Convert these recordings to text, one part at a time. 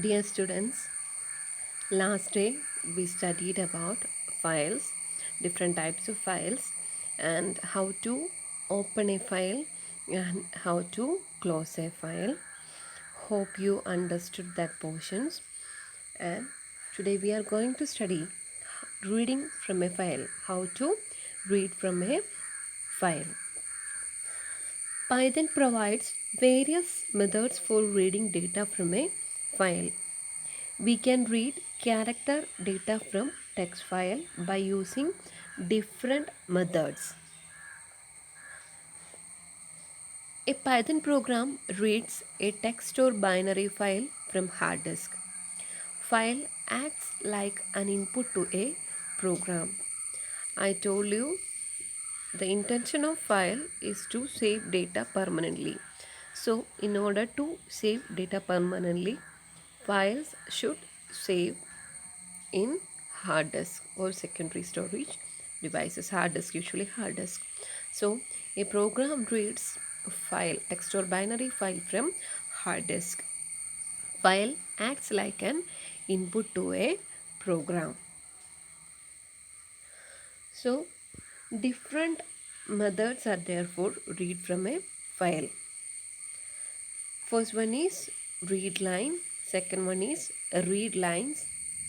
Dear students, last day we studied about files, different types of files, and how to open a file and how to close a file. Hope you understood that portions. And today we are going to study reading from a file, how to read from a file. Python provides various methods for reading data from a file. We can read character data from text file by using different methods. A Python program reads a text or binary file from hard disk. File acts like an input to a program. I told you the intention of file is to save data permanently. So in order to save data permanently, files should save in hard disk or secondary storage devices. Hard disk, usually hard disk. So a program reads a file, text or binary file from hard disk. File acts like an input to a program. So different methods are there for read from a file. First one is read line, second one is read lines,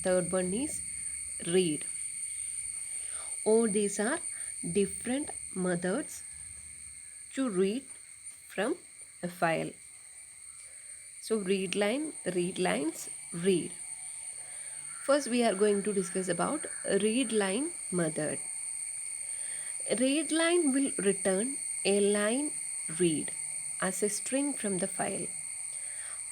third one is read. All these are different methods to read from a file. So read line, read lines, read. First we are going to discuss about read line method. Read line will return a line read as a string from the file.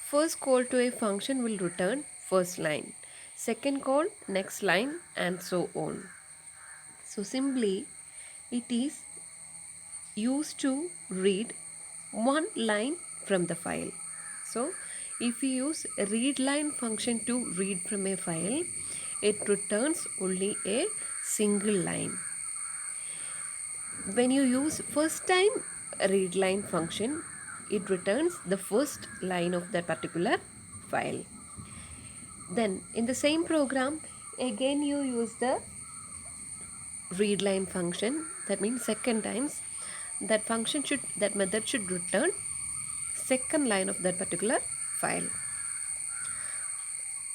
First call to a function will return first line. Second call next line and so on. So simply it is used to read one line from the file. So if we use a read line function to read from a file, it returns only a single line. When you use first time read line function, it returns the first line of that particular file. Then in the same program, again you use the read line function. That means second times that method should return second line of that particular file.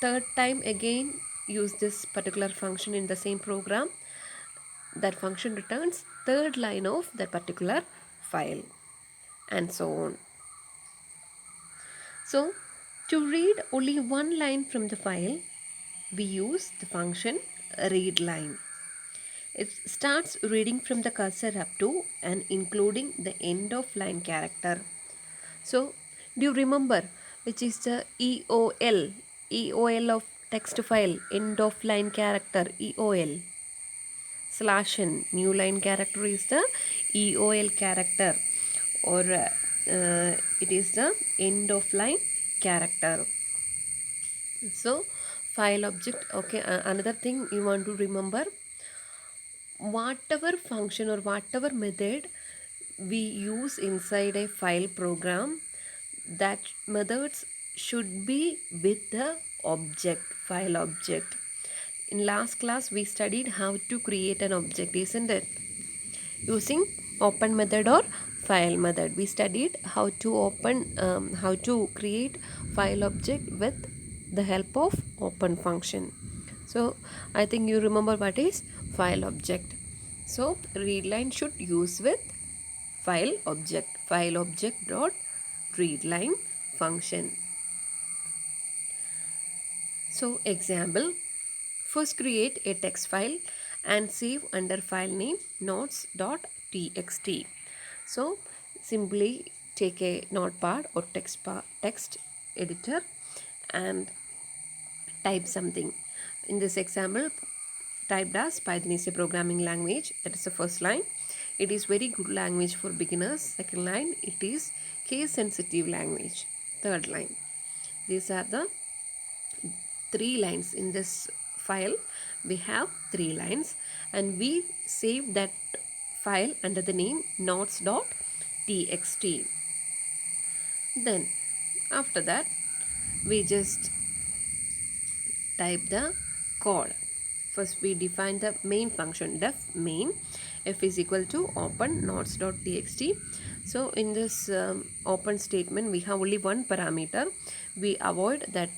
Third time again use this particular function in the same program. That function returns third line of that particular file and so on. So to read only one line from the file, we use the function read line. It starts reading from the cursor up to and including the end of line character. So do you remember which is the EOL? EOL of text file, end of line character, EOL. Slash n, new line character is the EOL character, or it is the end of line character. So file object, okay, another thing you want to remember, whatever function or whatever method we use inside a file program, that methods should be with the object, file object. In last class we studied how to create an object, isn't it? Using open method or file method. We studied how to create file object with the help of open function. So I think you remember what is file object. So readline should use with file object dot readline function. So example, first create a text file and save under file name notes.txt. So simply take a notepad or text editor and type something. In this example, typed as Python is a programming language. That is the first line. It is very good language for beginners. Second line, it is case sensitive language. Third line. These are the three lines in this file. We have three lines and we save that file under the name notes.txt. Then after that we just type the code. First we define the main function def main. F is equal to open nodes.txt. So in this open statement we have only one parameter. We avoid that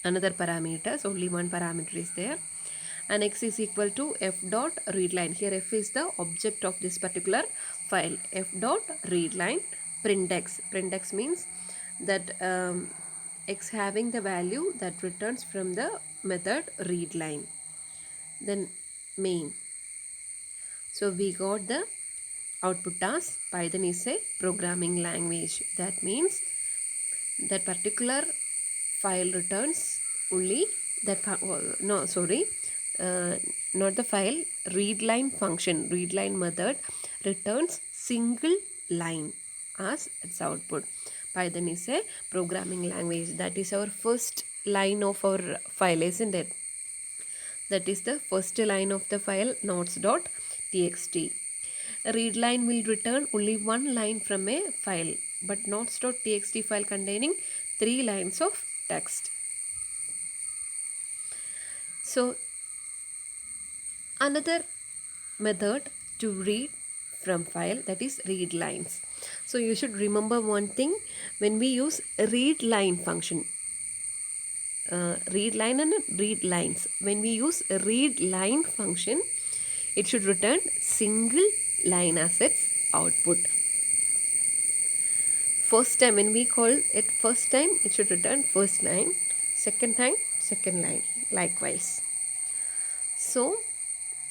another parameters, only one parameter is there. And x is equal to f dot readline. Here f is the object of this particular file. F dot readline print x. Print x means that x having the value that returns from the method readline. Then main. So we got the output as Python is a programming language. That means that particular file returns only that not the file, readline function, readline method returns single line as its output. Python is a programming language. That is our first line of our file, isn't it? That is the first line of the file nodes.txt. A readline will return only one line from a file, but nodes.txt file containing 3 lines of text. So another method to read from file, that is read lines. So you should remember one thing when we use read line function. Read line and read lines. When we use read line function, it should return single line as its output. First time when we call it first time, it should return first line. Second time, second line. Likewise. So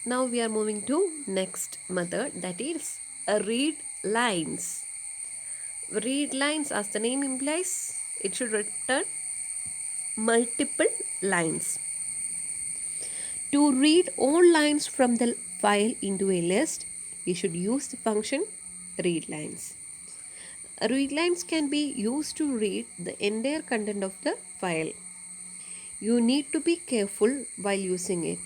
now we are moving to next method, that is read lines. Read lines, as the name implies, it should return multiple lines. To read all lines from the file into a list, we should use the function read lines. Read lines can be used to read the entire content of the file. You need to be careful while using it.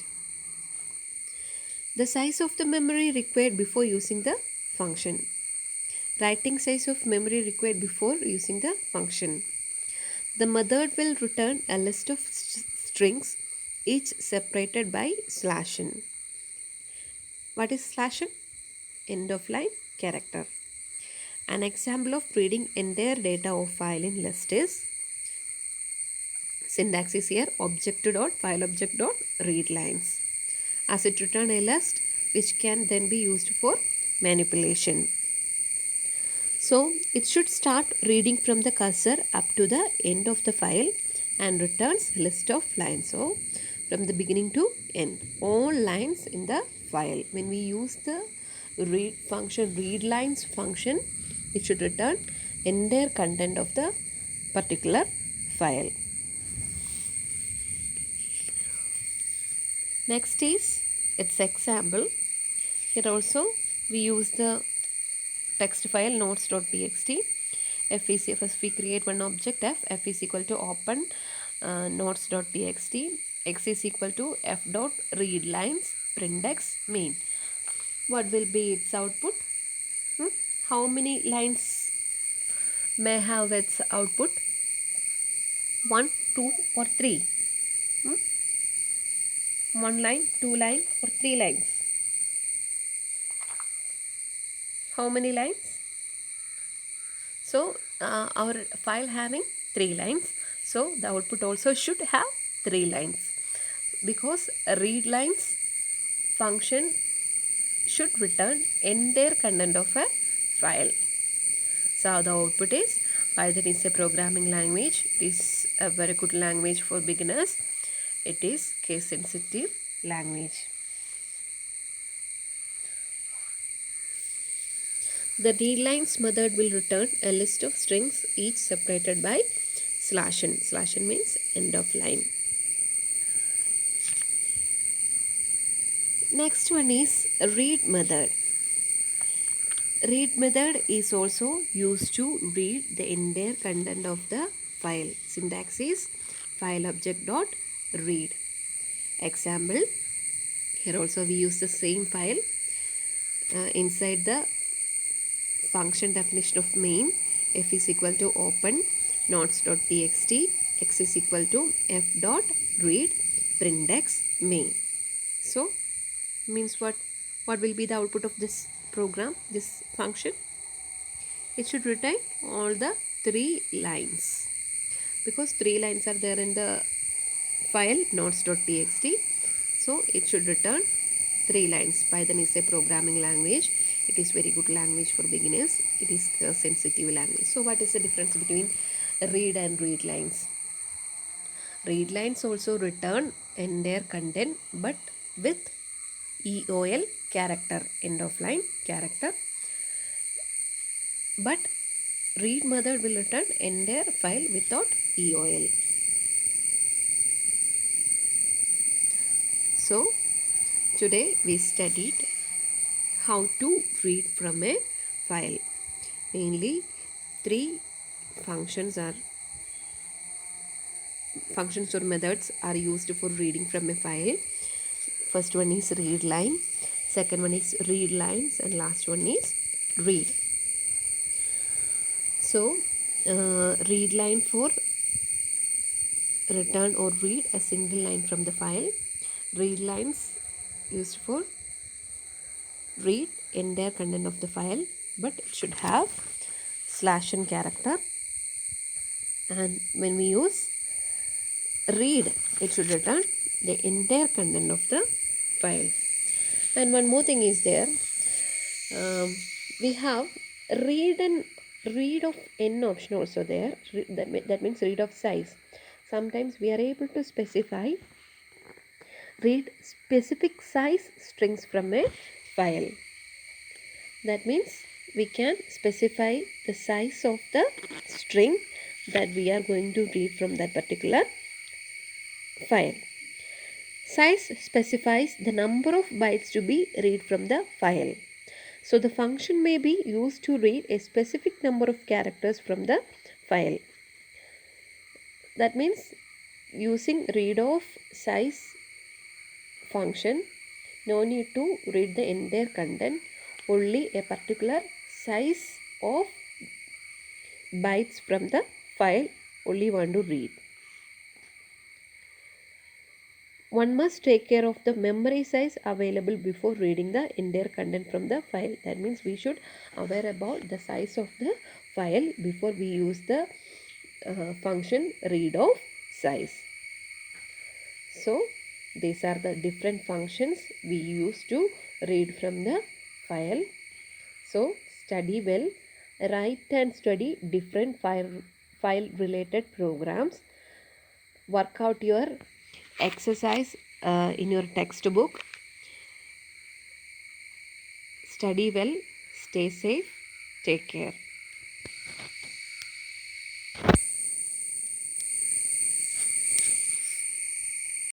The size of the memory required before using the function. Writing size of memory required before using the function. The method will return a list of strings, each separated by /n. What is /n? End of line character. An example of reading entire data of file in list is, syntax is here, object.fileObject.read lines, as it returns a list which can then be used for manipulation. So it should start reading from the cursor up to the end of the file and returns list of lines. So from the beginning to end, all lines in the file. When we use the read function, read lines function, it should return entire content of the particular file. Next is its example. Here also we use the text file nodes.txt. First we create one object f is equal to open nodes.txt. X is equal to f dot read lines print x main. What will be its output? How many lines may have its output? 1, 2 or 3? 1 line, 2 line or 3 lines? How many lines? So our file having 3 lines, so the output also should have 3 lines, because a read lines function should return entire content of a file. So the output is, Python is a programming language. It is a very good language for beginners. It is case sensitive language. The read lines method will return a list of strings, each separated by /n. /n means end of line. Next one is read method. Read method is also used to read the entire content of the file. Syntax is fileObject.read. Example, here also we use the same file. Inside the function definition of main, f is equal to open nodes.txt. x is equal to f dot read print x main. So means what will be the output of this program, this function? It should return all the 3 lines, because 3 lines are there in the file notes.txt. So it should return 3 lines. Python is a programming language. It is very good language for beginners. It is a sensitive language. So what is the difference between read and read lines? Read lines also return entire content, but with EOL character, end of line character. But read method will return entire file without EOL. So today we studied how to read from a file. Mainly 3 functions or methods are used for reading from a file. First one is read line, second one is read lines, and last one is read. So read line for return or read a single line from the file. Read lines used for read entire content of the file, but it should have slash and character. And when we use read, it should return the entire content of the file. And one more thing is there, we have read of n option also there. That means read of size. Sometimes we are able to specify read specific size strings from a file. That means we can specify the size of the string that we are going to read from that particular file. Size specifies the number of bytes to be read from the file. So the function may be used to read a specific number of characters from the file. That means using read of size function, no need to read the entire content, only a particular size of bytes from the file only want to read. One must take care of the memory size available before reading the entire content from the file. That means we should aware about the size of the file before we use the function read of size. So these are the different functions we use to read from the file. So study well, write and study different file related programs. Work out your exercise in your textbook. Study well, stay safe, take care.